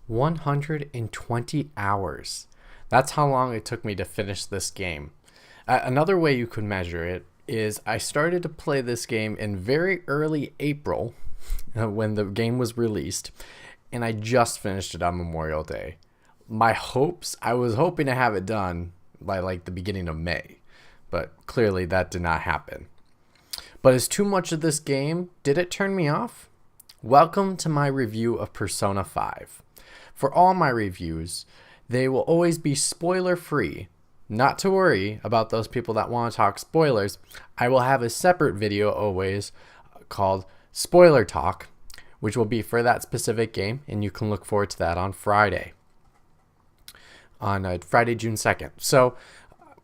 120 hours. That's how long it took me to finish this game. Another way you could measure it is I started to play this game in very early April when the game was released, and I just finished it on Memorial Day. I was hoping to have it done by like the beginning of May, but clearly that did not happen. But is too much of this game, did it turn me off? Welcome to my review of Persona 5. For all my reviews, they will always be spoiler free. Not to worry about those people that want to talk spoilers. I will have a separate video always called Spoiler Talk, which will be for that specific game, and you can look forward to that on Friday. On Friday, June 2nd. So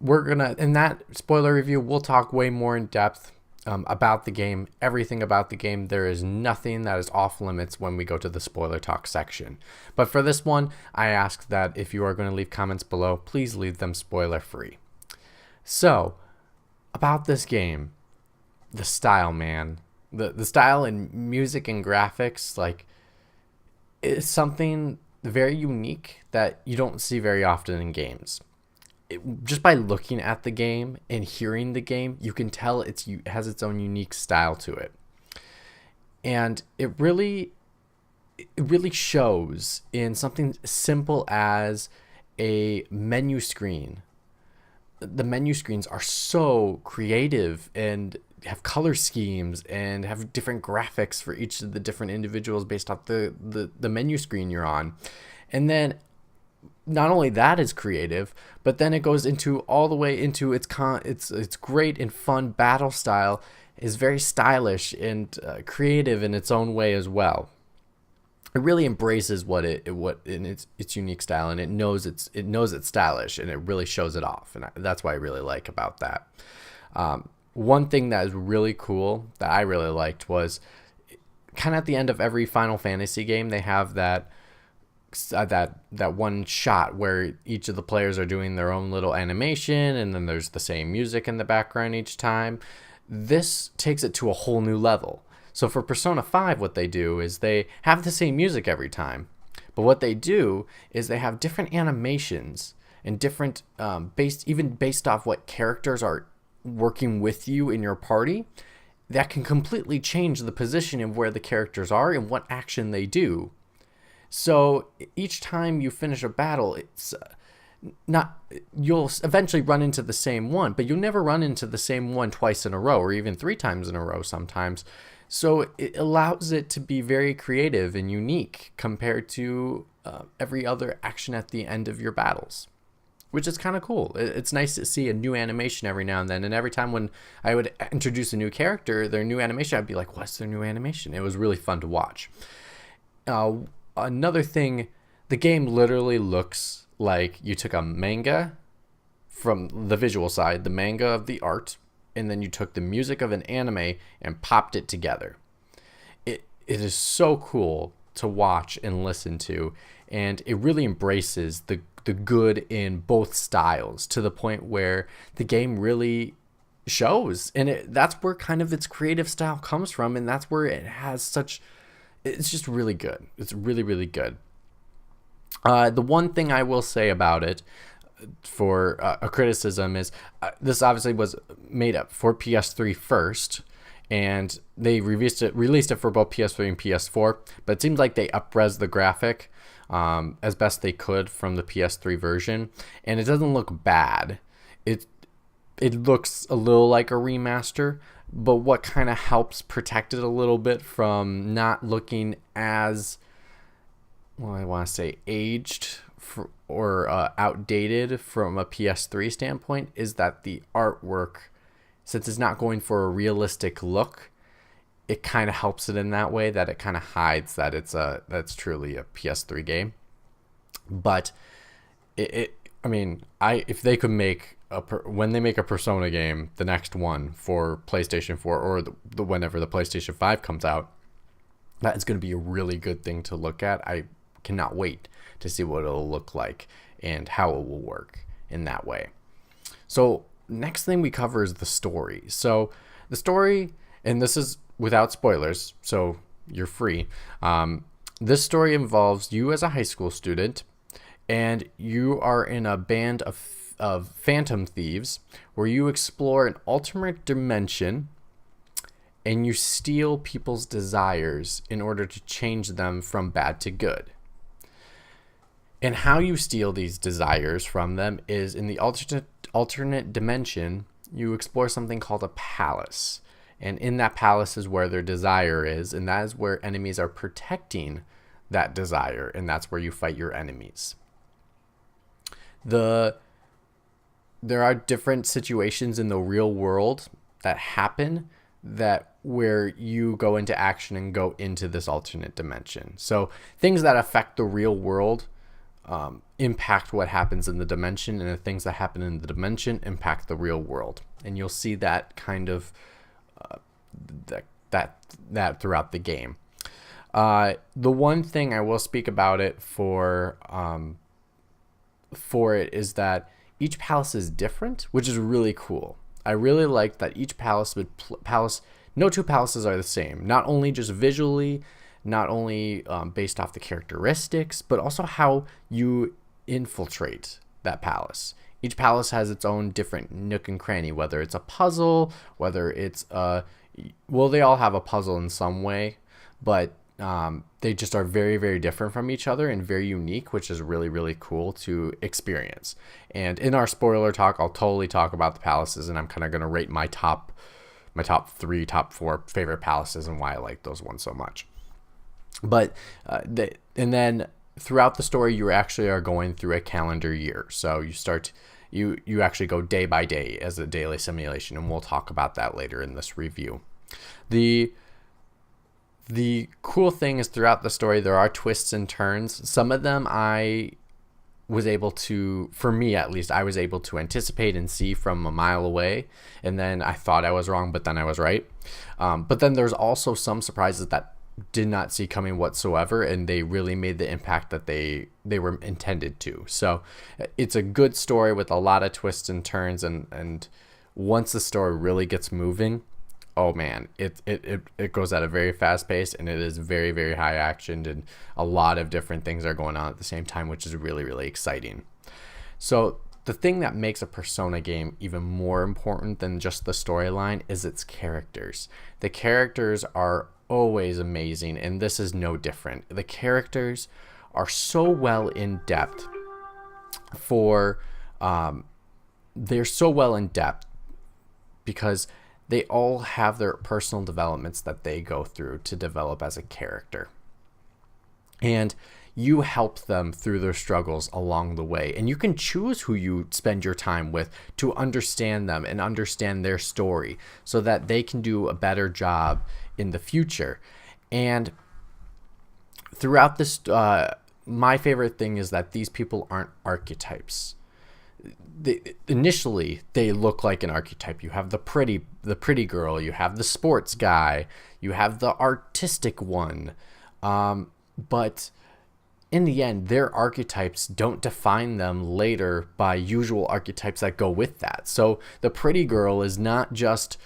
in that spoiler review, we'll talk way more in depth about the game, everything about the game. There is nothing that is off limits when we go to the spoiler talk section. But for this one, I ask that if you are going to leave comments below, please leave them spoiler free. So, about this game, the style, man. The style in music and graphics, like, is something very unique that you don't see very often in games. Just by looking at the game and hearing the game, you can tell it has its own unique style to it. And it really shows in something simple as a menu screen. The menu screens are so creative and have color schemes and have different graphics for each of the different individuals based off the menu screen you're on. And then not only that is creative, but then it goes into all the way into its great and fun battle style is very stylish and creative in its own way as well. It really embraces what in its unique style, and it knows it's stylish, and it really shows it off, and that's what I really like about that. One thing that is really cool that I really liked was kind of at the end of every Final Fantasy game, they have that one shot where each of the players are doing their own little animation, and then there's the same music in the background each time. This takes it to a whole new level. So for Persona 5, what they do is they have the same music every time, but what they do is they have different animations and different based off what characters are working with you in your party, that can completely change the position of where the characters are and what action they do. So each time you finish a battle, you'll eventually run into the same one, but you'll never run into the same one twice in a row or even 3 times in a row sometimes. So it allows it to be very creative and unique compared to every other action at the end of your battles, which is kind of cool. It's nice to see a new animation every now and then. And every time when I would introduce a new character, their new animation, I'd be like, what's their new animation? It was really fun to watch. Another thing, the game literally looks like you took a manga from the visual side, the manga of the art, and then you took the music of an anime and popped it together. It is so cool to watch and listen to, and it really embraces the good in both styles to the point where the game really shows, and that's where kind of its creative style comes from, and that's where it has such. It's just really good. It's really, really good. The one thing I will say about it for a criticism is this obviously was made up for PS3 first, and they released it for both PS3 and PS4, but it seems like they up-res the graphic as best they could from the PS3 version, and it doesn't look bad. It looks a little like a remaster, but what kind of helps protect it a little bit from not looking as, well, I want to say aged or outdated from a PS3 standpoint is that the artwork, since it's not going for a realistic look, it kind of helps it in that way, that it kind of hides that that's truly a PS3 game. But if they could make when they make a Persona game, the next one for PlayStation 4 or whenever the PlayStation 5 comes out, that is going to be a really good thing to look at. I cannot wait to see what it'll look like and how it will work in that way. So next thing we cover is the story. So the story, and this is without spoilers, so you're free. This story involves you as a high school student, and you are in a band of phantom thieves where you explore an alternate dimension and you steal people's desires in order to change them from bad to good. And how you steal these desires from them is in the alternate dimension, you explore something called a palace. And in that palace is where their desire is, and that is where enemies are protecting that desire, and that's where you fight your enemies. There are different situations in the real world that happen that where you go into action and go into this alternate dimension. So things that affect the real world impact what happens in the dimension, and the things that happen in the dimension impact the real world. And you'll see that kind of that throughout the game. The one thing I will speak about it for it is that each palace is different, which is really cool. I really like that each palace no two palaces are the same, not only just visually, not only based off the characteristics, but also how you infiltrate that palace. Each palace has its own different nook and cranny, whether it's a puzzle, whether it's they all have a puzzle in some way, but they just are very, very different from each other and very unique, which is really, really cool to experience. And in our spoiler talk, I'll totally talk about the palaces, and I'm kind of going to rate my top 3, top 4 favorite palaces and why I like those ones so much. But and then throughout the story, you actually are going through a calendar year. So you actually go day by day as a daily simulation, and we'll talk about that later in this review. The cool thing is throughout the story, there are twists and turns. Some of them I was able to, for me at least, I was able to anticipate and see from a mile away. And then I thought I was wrong, but then I was right. But then there's also some surprises that did not see coming whatsoever, and they really made the impact that they were intended to. So it's a good story with a lot of twists and turns, and once the story really gets moving, oh man, it goes at a very fast pace, and it is very, very high actioned, and a lot of different things are going on at the same time, which is really, really exciting. So the thing that makes a Persona game even more important than just the storyline is its characters. The characters are always amazing, and this is no different. The characters are so well in depth they're so well in depth because they all have their personal developments that they go through to develop as a character. And you help them through their struggles along the way. And you can choose who you spend your time with to understand them and understand their story so that they can do a better job in the future. And throughout this, my favorite thing is that these people aren't archetypes. Initially they look like an archetype. You have the pretty girl, you have the sports guy, you have the artistic one, but in the end their archetypes don't define them later by usual archetypes that go with that. So the pretty girl is not just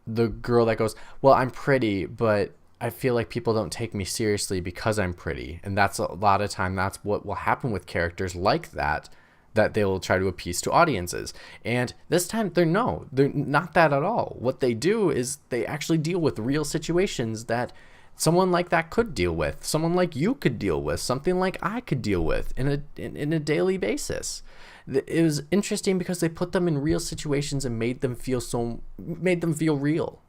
the girl that goes, well, I'm pretty, but I feel like people don't take me seriously because I'm pretty. And that's a lot of time that's what will happen with characters like that they'll try to appease to audiences. And this time they're not that at all. What they do is they actually deal with real situations that someone like that could deal with, someone like you could deal with, something like I could deal with in a daily basis. It was interesting because they put them in real situations and made them feel real.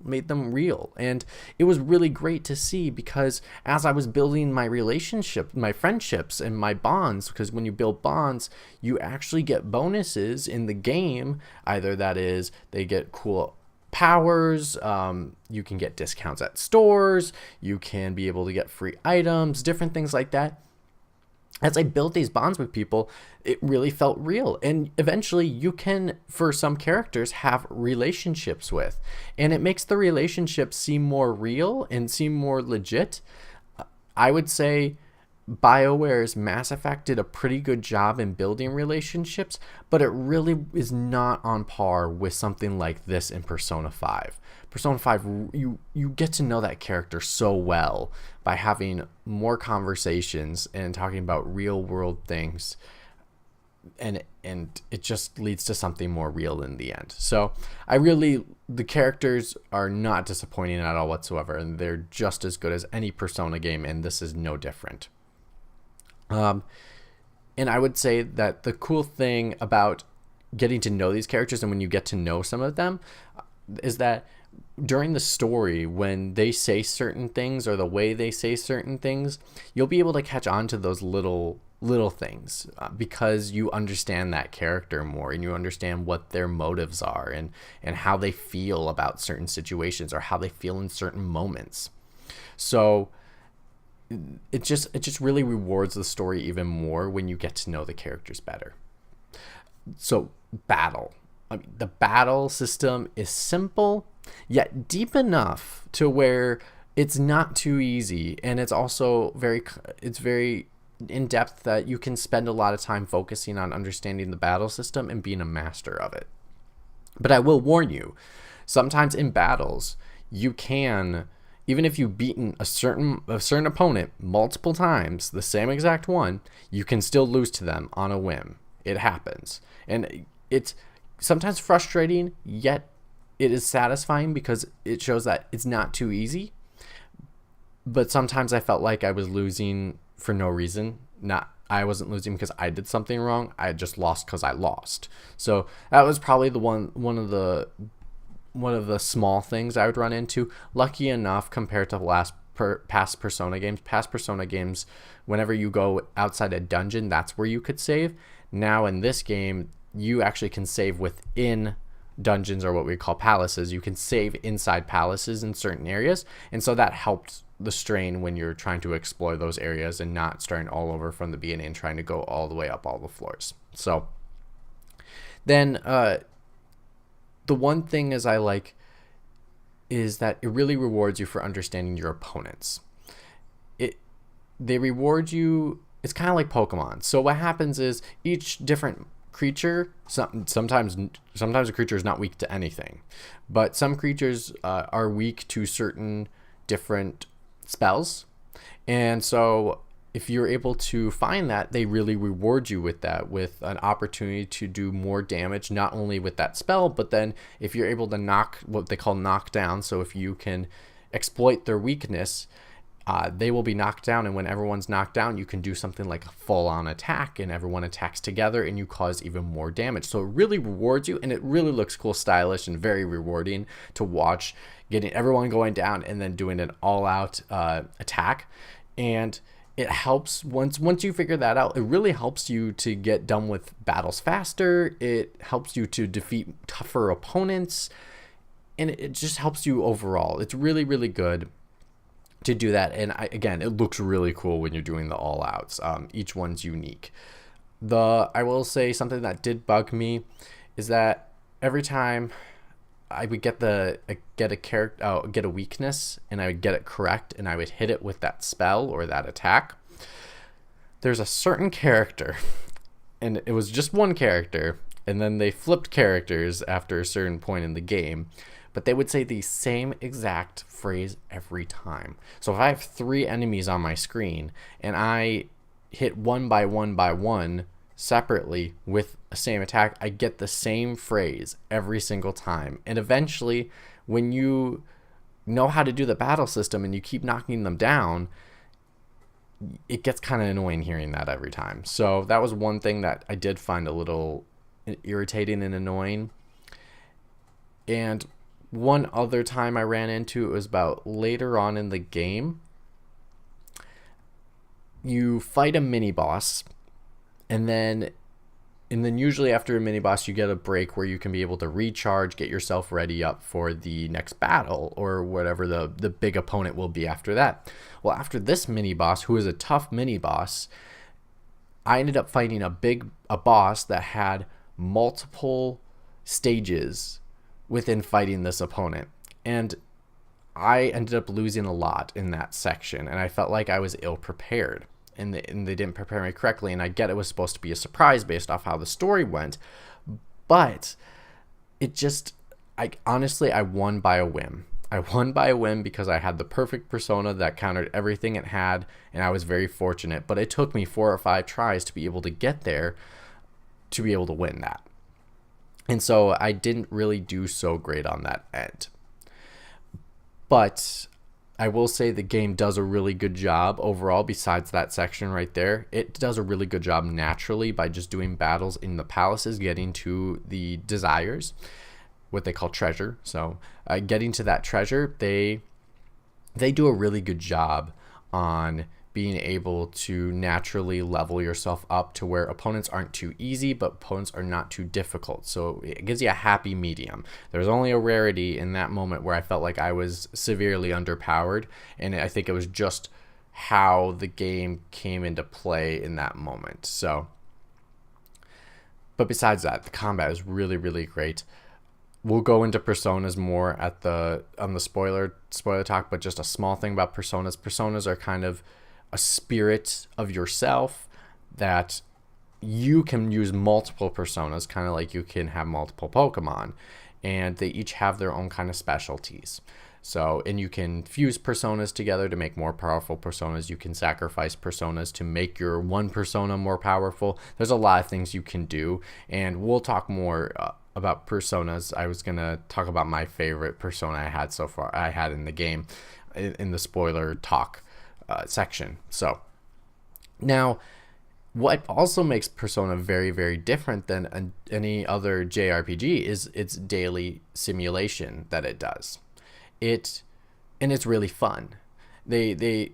And it was really great to see, because as I was building my relationship, my friendships and my bonds, because when you build bonds, you actually get bonuses in the game. Either that is they get cool powers, you can get discounts at stores, you can be able to get free items, different things like that. As I built these bonds with people, it really felt real. And eventually you can, for some characters, have relationships with. And it makes the relationship seem more real and seem more legit. I would say BioWare's Mass Effect did a pretty good job in building relationships, but it really is not on par with something like this in Persona 5. Persona 5, you get to know that character so well by having more conversations and talking about real world things, and it just leads to something more real in the end. So the characters are not disappointing at all whatsoever, and they're just as good as any Persona game, and this is no different. And I would say that the cool thing about getting to know these characters, and when you get to know some of them, is that during the story, when they say certain things or the way they say certain things, you'll be able to catch on to those little things, because you understand that character more, and you understand what their motives are, and how they feel about certain situations, or how they feel in certain moments. So it just really rewards the story even more when you get to know the characters better. So battle. I mean, the battle system is simple, yet deep enough to where it's not too easy, and it's also very in depth, that you can spend a lot of time focusing on understanding the battle system and being a master of it. But I will warn you, sometimes in battles, you can, even if you've beaten a certain opponent multiple times, the same exact one, you can still lose to them on a whim. It happens. And it's sometimes frustrating, yet it is satisfying, because it shows that it's not too easy. But sometimes I felt like I was losing for no reason. I wasn't losing because I did something wrong. I just lost because I lost. So that was probably one of the small things I would run into. Lucky enough, compared to past Persona games, whenever you go outside a dungeon, that's where you could save. Now in this game, you actually can save within dungeons, or what we call palaces. You can save inside palaces in certain areas, and so that helped the strain when you're trying to explore those areas and not starting all over from the beginning and trying to go all the way up all the floors. So then the one thing is I like is that it really rewards you for understanding your opponents. They reward you. It's kind of like Pokemon. So what happens is each different creature, sometimes a creature is not weak to anything, but some creatures are weak to certain different spells, and so if you're able to find that, they really reward you with that, with an opportunity to do more damage, not only with that spell, but then if you're able to knock, what they call knockdown, so if you can exploit their weakness, they will be knocked down, and when everyone's knocked down, you can do something like a full-on attack, and everyone attacks together, and you cause even more damage. So it really rewards you, and it really looks cool, stylish, and very rewarding to watch, getting everyone going down and then doing an all-out attack. And it helps, once you figure that out, it really helps you to get done with battles faster. It helps you to defeat tougher opponents, and it just helps you overall. It's really, really good to do that. And again, it looks really cool when you're doing the all outs. Each one's unique. I will say something that did bug me is that every time I would get a weakness, and I would get it correct, and I would hit it with that spell or that attack, there's a certain character, and it was just one character, and then they flipped characters after a certain point in the game, but they would say the same exact phrase every time. So if I have 3 enemies on my screen, and I hit one by one separately with the same attack, I get the same phrase every single time. And eventually, when you know how to do the battle system and you keep knocking them down, it gets kind of annoying hearing that every time. So that was one thing that I did find a little irritating and annoying. And one other time I ran into, it was about later on in the game. You fight a mini boss, and then usually after a mini boss, you get a break where you can be able to recharge, get yourself ready up for the next battle, or whatever the big opponent will be after that. Well, after this mini boss, who is a tough mini boss, I ended up fighting a boss that had multiple stages within fighting this opponent, and I ended up losing a lot in that section, and I felt like I was ill prepared. and they didn't prepare me correctly. And I get it was supposed to be a surprise based off how the story went, but it just, I won by a whim. I won by a whim because I had the perfect persona that countered everything it had, and I was very fortunate. But it took me 4 or 5 tries to be able to get there to be able to win that. And so I didn't really do so great on that end. But I will say the game does a really good job overall. Besides that section right there, it does a really good job naturally by just doing battles in the palaces, getting to the desires, what they call treasure. So getting to that treasure, they do a really good job on being able to naturally level yourself up to where opponents aren't too easy, but opponents are not too difficult. So it gives you a happy medium. There's only a rarity in that moment where I felt like I was severely underpowered, and I think it was just how the game came into play in that moment. So, but besides that, the combat is really, really great. We'll go into personas more on the spoiler talk, but just a small thing about personas. Personas are kind of a spirit of yourself that you can use multiple personas, kind of like you can have multiple Pokemon, and they each have their own kind of specialties. So, and you can fuse personas together to make more powerful personas. You can sacrifice personas to make your one persona more powerful. There's a lot of things you can do, and we'll talk more about personas. I was gonna talk about my favorite persona I had in the game in the spoiler talk section. So now, what also makes Persona very, very different than any other JRPG is its daily simulation that it does. And it's really fun. They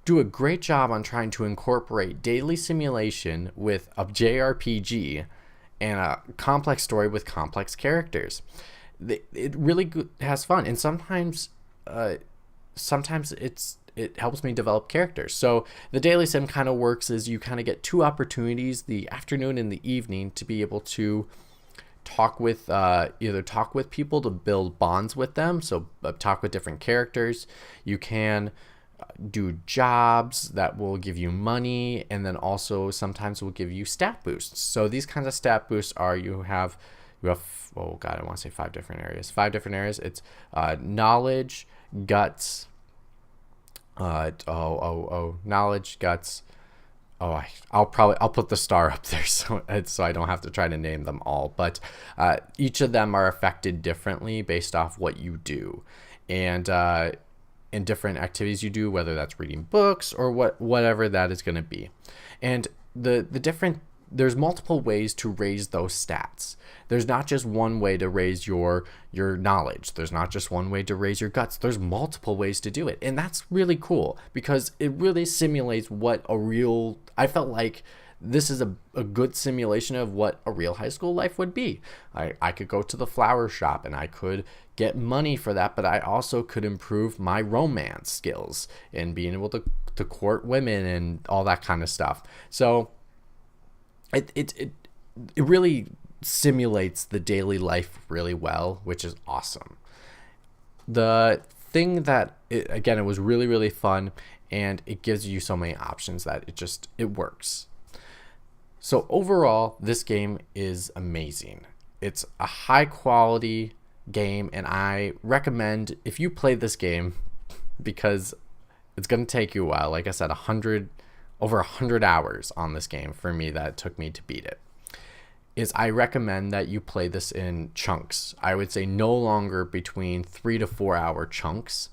do a great job on trying to incorporate daily simulation with a JRPG and a complex story with complex characters. It really has fun, and sometimes it helps me develop characters. So the daily sim kind of works as you kind of get 2 opportunities, the afternoon and the evening, to be able to either talk with people to build bonds with them. So talk with different characters. You can do jobs that will give you money, and then also sometimes will give you stat boosts. So these kinds of stat boosts are you have oh god, I want to say 5 different areas. 5 different areas. It's knowledge, guts, knowledge, guts. I'll put the star up there so I don't have to try to name them all. But each of them are affected differently based off what you do, and in different activities you do, whether that's reading books or whatever that is going to be. And there's multiple ways to raise those stats. There's not just one way to raise your knowledge. There's not just one way to raise your guts. There's multiple ways to do it. And that's really cool because it really simulates I felt like this is a good simulation of what a real high school life would be. I could go to the flower shop and I could get money for that, but I also could improve my romance skills and being able to court women and all that kind of stuff. So it really simulates the daily life really well, which is awesome. The thing that it was really, really fun, and it gives you so many options that it works. So overall, this game is amazing. It's a high quality game, and I recommend if you play this game, because it's going to take you a while. Like I said, over 100 hours on this game for me that it took me to beat it. I recommend that you play this in chunks. I would say no longer between 3 to 4 hour chunks.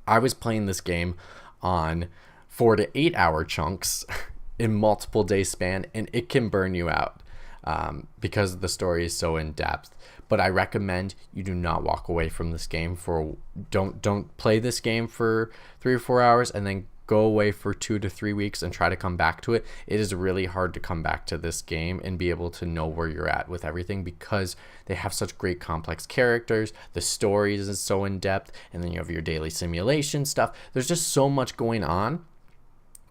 I was playing this game on 4 to 8 hour chunks in multiple day span, and it can burn you out because the story is so in depth. But I recommend you do not walk away from this game don't play this game for 3 or 4 hours and then go away for 2 to 3 weeks and try to come back to it. It is really hard to come back to this game and be able to know where you're at with everything because they have such great complex characters. The story is so in depth, and then you have your daily simulation stuff. There's just so much going on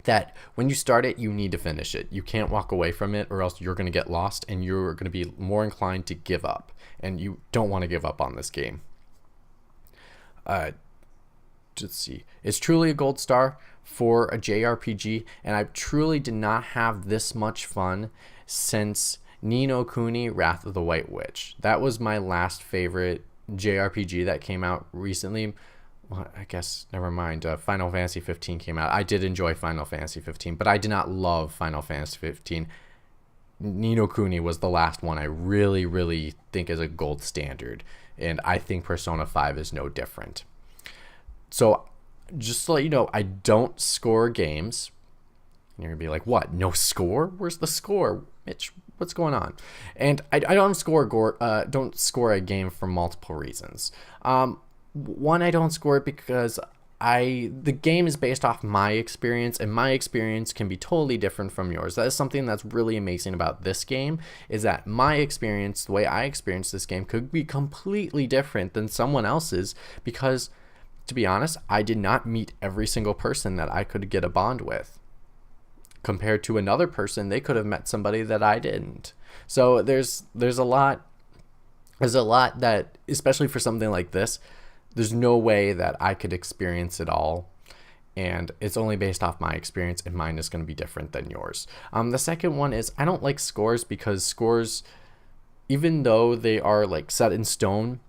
that when you start it, you need to finish it. You can't walk away from it, or else you're going to get lost and you're going to be more inclined to give up, and you don't want to give up on this game. Let's see. It's truly a gold star for a JRPG, and I truly did not have this much fun since Ni no Kuni Wrath of the White Witch. That was my last favorite JRPG that came out recently. Well, I guess never mind. Final Fantasy 15 came out. I did enjoy Final Fantasy 15, but I did not love Final Fantasy 15. Ni no Kuni was the last one I really, really think is a gold standard, and I think Persona 5 is no different. So just to let you know, I don't score games. And you're gonna be like, what? No score? Where's the score, Mitch? What's going on? And I don't score a game for multiple reasons. One, I don't score it because the game is based off my experience, and my experience can be totally different from yours. That is something that's really amazing about this game, is that my experience, the way I experience this game, could be completely different than someone else's, because, to be honest, I did not meet every single person that I could get a bond with. Compared to another person, they could have met somebody that I didn't. So there's a lot that, especially for something like this, there's no way that I could experience it all, and it's only based off my experience, and mine is going to be different than yours. The second one is, I don't like scores, because scores, even though they are like set in stone,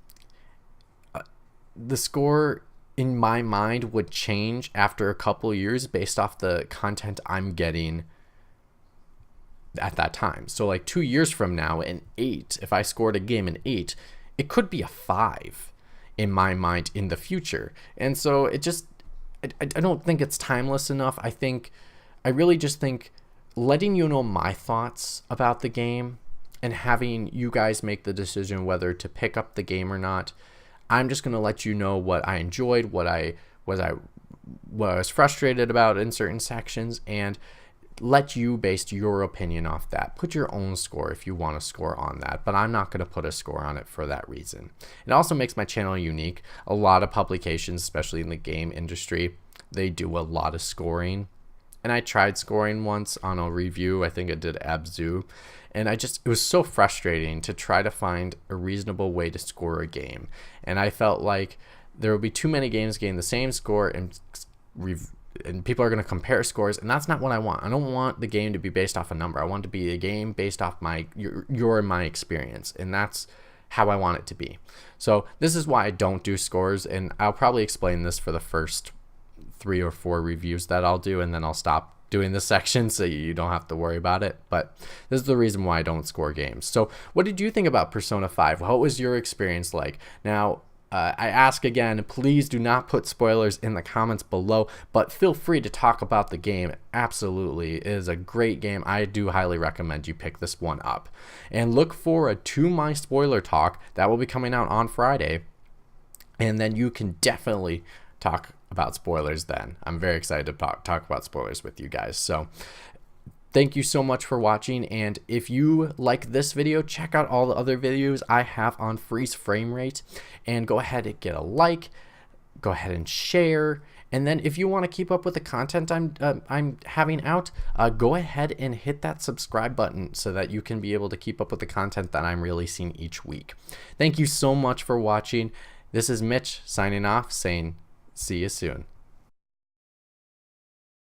the score in my mind would change after a couple years based off the content I'm getting at that time. So like 2 years from now, an 8, if I scored a game an 8, it could be a 5 in my mind in the future. And so it just, I don't think it's timeless enough. I really just think letting you know my thoughts about the game and having you guys make the decision whether to pick up the game or not, I'm just going to let you know what I enjoyed, what I was frustrated about in certain sections, and let you base your opinion off that. Put your own score if you want to score on that, but I'm not going to put a score on it for that reason. It also makes my channel unique. A lot of publications, especially in the game industry, they do a lot of scoring. And I tried scoring once on a review. I think it did Abzu. And it was so frustrating to try to find a reasonable way to score a game. And I felt like there would be too many games getting the same score, and people are going to compare scores, and that's not what I want. I don't want the game to be based off a number. I want it to be a game based off your and my experience, and that's how I want it to be. So this is why I don't do scores, and I'll probably explain this for the first 3 or 4 reviews that I'll do, and then I'll stop doing this section so you don't have to worry about it. But this is the reason why I don't score games. So what did you think about Persona 5? What was your experience like? Now, I ask again, please do not put spoilers in the comments below, but feel free to talk about the game. Absolutely, it is a great game. I do highly recommend you pick this one up. And look forward to my spoiler talk that will be coming out on Friday. And then you can definitely talk about spoilers then. I'm very excited to talk about spoilers with you guys. So thank you so much for watching, and if you like this video, check out all the other videos I have on freeze frame rate, and go ahead and get a like, go ahead and share, and then if you want to keep up with the content I'm having out, go ahead and hit that subscribe button so that you can be able to keep up with the content that I'm releasing each week. Thank you so much for watching. This is Mitch signing off, saying see you soon.